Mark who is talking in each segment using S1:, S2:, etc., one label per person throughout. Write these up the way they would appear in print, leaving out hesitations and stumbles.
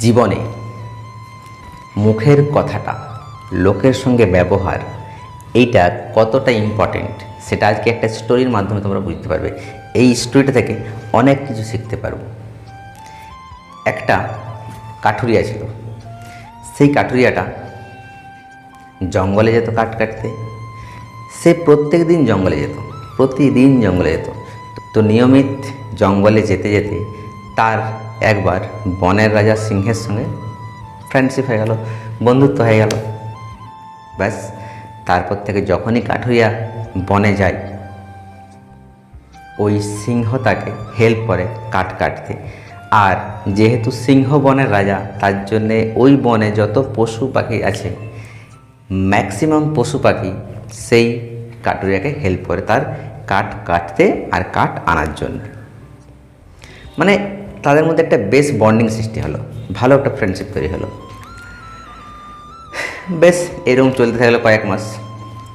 S1: জীবনে মুখের কথাটা, লোকের সঙ্গে ব্যবহার, এইটা কতটা ইম্পর্টেন্ট সেটা আজকে একটা স্টোরির মাধ্যমে তোমরা বুঝতে পারবে। এই স্টোরিটা থেকে অনেক কিছু শিখতে পারবো। একটা কাঠুরিয়া ছিল। সেই কাঠুরিয়াটা জঙ্গলে যেত কাঠ কাটতে। সে প্রত্যেক দিন জঙ্গলে যেত, প্রতিদিন জঙ্গলে যেত। তো নিয়মিত জঙ্গলে যেতে যেতে তার একবার বনের রাজা সিংহের সঙ্গে ফ্রেন্ডশিপ হয়ে গেল, বন্ধুত্ব হয়ে গেল। ব্যাস, তারপর থেকে যখনই কাঠুরিয়া বনে যায়, ওই সিংহ তাকে হেল্প করে কাঠ কাটতে। আর যেহেতু সিংহ বনের রাজা, তার জন্যে ওই বনে যত পশু পাখি আছে, ম্যাক্সিমাম পশু পাখি সেই কাঠুরিয়াকে হেল্প করে তার কাঠ কাটতে আর কাঠ আনার জন্য। মানে তাদের মধ্যে একটা বেশ বন্ডিং সৃষ্টি হলো, ভালো একটা ফ্রেন্ডশিপ তৈরি হলো। বেশ এরকম চলতে থাকলো কয়েক মাস।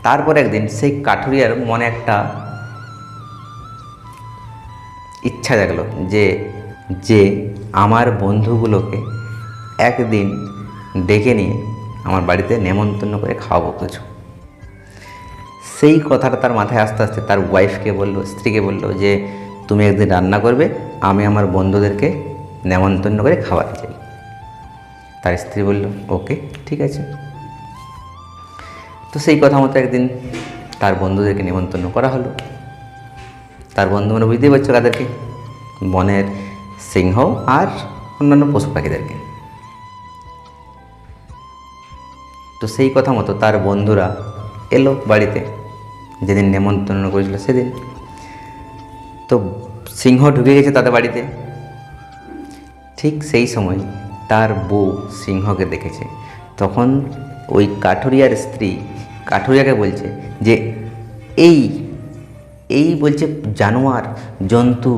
S1: তারপর একদিন সেই কাঠুরিয়ার মনে একটা ইচ্ছা জাগলো যে আমার বন্ধুগুলোকে একদিন ডেকে নিয়ে আমার বাড়িতে নেমন্তন্ন করে খাওয়াবো কিছু। সেই কথাটা তার মাথায় আস্তে আস্তে তার ওয়াইফকে বললো, স্ত্রীকে বললো যে তুমি একদিন রান্না করবে, আমি আমার বন্ধুদেরকে নেমন্তন্ন করে খাওয়াতে চাই। তার স্ত্রী বলল ওকে, ঠিক আছে। তো সেই কথা মতো একদিন তার বন্ধুদেরকে নেমন্তন্ন করা হলো। তার বন্ধু মানে বুঝতেই পারছো কাদেরকে, বনের সিংহ আর অন্যান্য পশু পাখিদেরকে। তো সেই কথা মতো তার বন্ধুরা এলো বাড়িতে, যেদিন নেমন্তন্ন করেছিল সেদিন। তো সিংহ ঢুকে গেছে তাদের বাড়িতে। ঠিক সেই সময় তার বউ সিংহকে দেখেছে। তখন ওই কাঠুরিয়ার স্ত্রী কাঠুরিয়াকে বলছে যে এই বলছে জানোয়ার, জন্তু,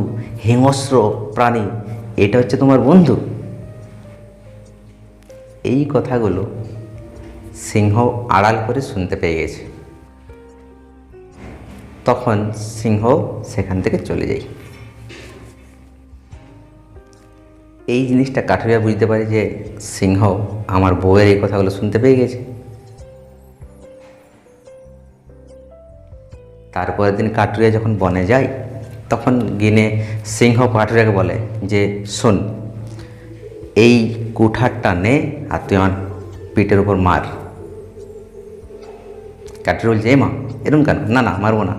S1: হিংস্র প্রাণী, এটা হচ্ছে তোমার বন্ধু। এই কথাগুলো সিংহ আড়াল করে শুনতে পেয়ে গেছে। তখন সিংহ সেখান থেকে চলে যায়। এই জিনিসটা কাঠুরিয়া বুঝতে পারে যে সিংহ আমার বউয়ের এই কথাগুলো শুনতে পেয়ে গেছে। তারপরের দিন কাঠুরিয়া যখন বনে যায়, তখন গিনে সিংহ কাঠুরিয়াকে বলে যে শোন, এই কুঠারটা নে আর তুই আমার পিঠের উপর মার। কাঠুরিয়া বলছে এ মা, এরকম কেন? না না, মারবো না।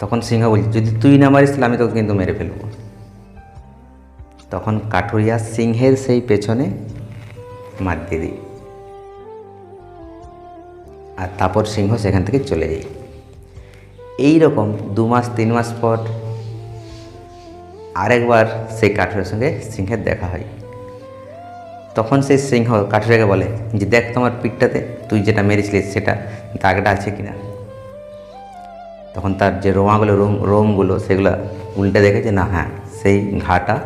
S1: তখন সিংহ বলছে যদি তুই না মারিস তাহলে আমি তোকে কিন্তু মেরে ফেলবো। তখন কাঠুরিয়া সিংহের সেই পেছনে মার দিয়ে দিই, আর তারপর সিংহ সেখান থেকে চলে যায়। এই রকম 2 মাস 3 মাস পর আরেকবার সেই কাঠুরিয়ার সঙ্গে সিংহের দেখা হয়। তখন সেই সিংহ কাঠুরিয়াকে বলে যে দেখ তোমার পিঠটাতে তুই যেটা মেরেছিলিস সেটা দাগটা আছে কিনা। তখন তার যে রোমগুলো সেগুলো উল্টে দেখেছে, না হ্যাঁ, সেই ঘাটা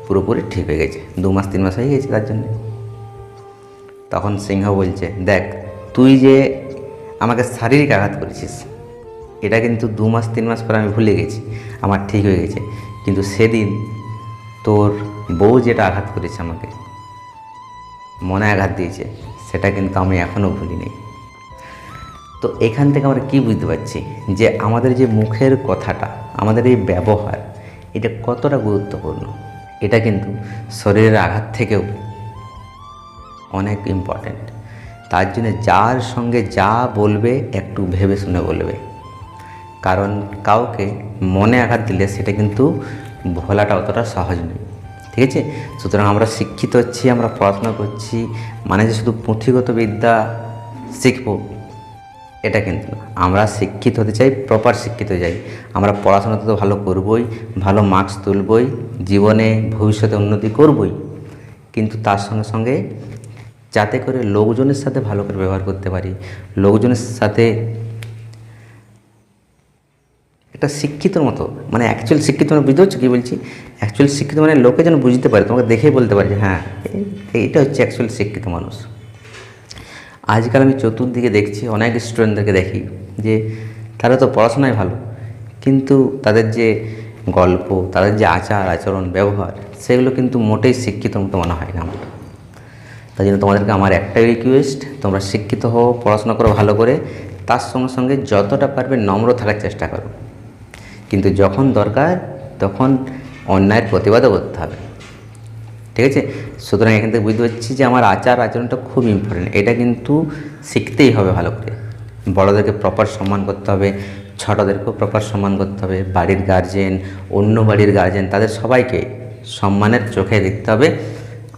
S1: পুরোপুরি ঠিক হয়ে গেছে, 2 মাস 3 মাস হয়ে গেছে তার জন্যে। তখন সিংহ বলছে দেখ, তুই যে আমাকে শারীরিক আঘাত করেছিস, এটা কিন্তু 2 মাস 3 মাস পরে আমি ভুলে গেছি, আমার ঠিক হয়ে গেছে। কিন্তু সেদিন তোর বউ যেটা আঘাত করেছে, আমাকে মনে আঘাত দিয়েছে, সেটা কিন্তু আমি এখনও ভুলিনি। তো এখান থেকে আমরা কী বুঝতে পারছি যে আমাদের যে মুখের কথাটা, আমাদের এই ব্যবহার, এটা কতটা গুরুত্বপূর্ণ। এটা কিন্তু শরীরের আঘাত থেকেও অনেক ইম্পর্ট্যান্ট। তার জন্য যার সঙ্গে যা বলবে একটু ভেবে শুনে বলবে, কারণ কাউকে মনে আঘাত দিলে সেটা কিন্তু ভোলাটা অতটা সহজ নয়, ঠিক আছে। সুতরাং আমরা শিক্ষিত হচ্ছি, আমরা পড়াশোনা করছি মানে যে শুধু পুঁথিগত বিদ্যা শিখবো এটা কিন্তু না। আমরা শিক্ষিত হতে চাই, প্রপার শিক্ষিত হয়ে যাই। আমরা পড়াশোনাতে তো ভালো করবই, ভালো মার্কস তুলবই, জীবনে ভবিষ্যতে উন্নতি করবই, কিন্তু তার সঙ্গে সঙ্গে যাতে করে লোকজনের সাথে ভালো করে ব্যবহার করতে পারি, লোকজনের সাথে একটা শিক্ষিতর মতো, মানে অ্যাকচুয়াল শিক্ষিত মানে বুঝতে পারছো কী বলছি? অ্যাকচুয়াল শিক্ষিত মানে লোকে যেন বুঝতে পারে, তোমাকে দেখেই বলতে পারে যে হ্যাঁ এইটা হচ্ছে অ্যাকচুয়াল শিক্ষিত মানুষ। আজকাল আমি চতুর্দিকে দেখছি, অনেক স্টুডেন্টদেরকে দেখি যে তারা তো পড়াশোনায় ভালো, কিন্তু তাদের যে গল্প, তাদের যে আচার আচরণ ব্যবহার, সেগুলো কিন্তু মোটেই শিক্ষিত মতো মনে হয় না আমার। তাই জন্য তোমাদেরকে আমার একটাই রিকোয়েস্ট, তোমরা শিক্ষিত হও, পড়াশোনা করো ভালো করে, তার সঙ্গে সঙ্গে যতটা পারবে নম্র থাকার চেষ্টা করো। কিন্তু যখন দরকার তখন অন্যায়ের প্রতিবাদও করতে হবে, ঠিক আছে? সুতরাং এখান থেকে বুঝতে পারছি যে আমার আচার আচরণটা খুব ইম্পর্টেন্ট, এটা কিন্তু শিখতেই হবে ভালো করে। বড়োদেরকে প্রপার সম্মান করতে হবে, ছোটোদেরকেও প্রপার সম্মান করতে হবে, বাড়ির গার্জেন, অন্য বাড়ির গার্জেন, তাদের সবাইকে সম্মানের চোখে দেখতে হবে।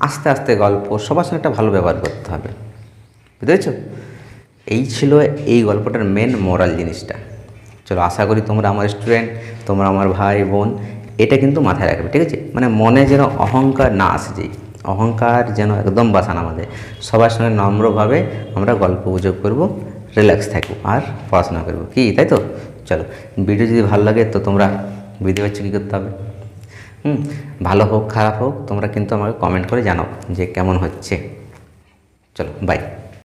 S1: আস্তে আস্তে গল্প সবার সঙ্গে একটা ভালো ব্যবহার করতে হবে, বুঝতে পেরেছো? এই ছিল এই গল্পটার মেন মোরাল জিনিসটা। চলো, আশা করি তোমরা আমার স্টুডেন্ট, তোমরা আমার ভাই বোন, এটা কিন্তু মাথায় রাখবে, ঠিক আছে? মানে মনে যেন অহংকার না আসে, যেই অহংকার যেন একদম বাসা না আমাদের। সবার সঙ্গে নম্রভাবে আমরা গল্প গুজব করবো, রিল্যাক্স থাকবো আর পড়াশোনা করবো, কি তাই তো? চলো, ভিডিও যদি ভালো লাগে তো তোমরা বুঝতে পারছো কী করতে হবে। ভালো হোক খারাপ হোক তোমরা কিন্তু আমাকে কমেন্ট করে জানাও যে কেমন হচ্ছে। চলো, বাই।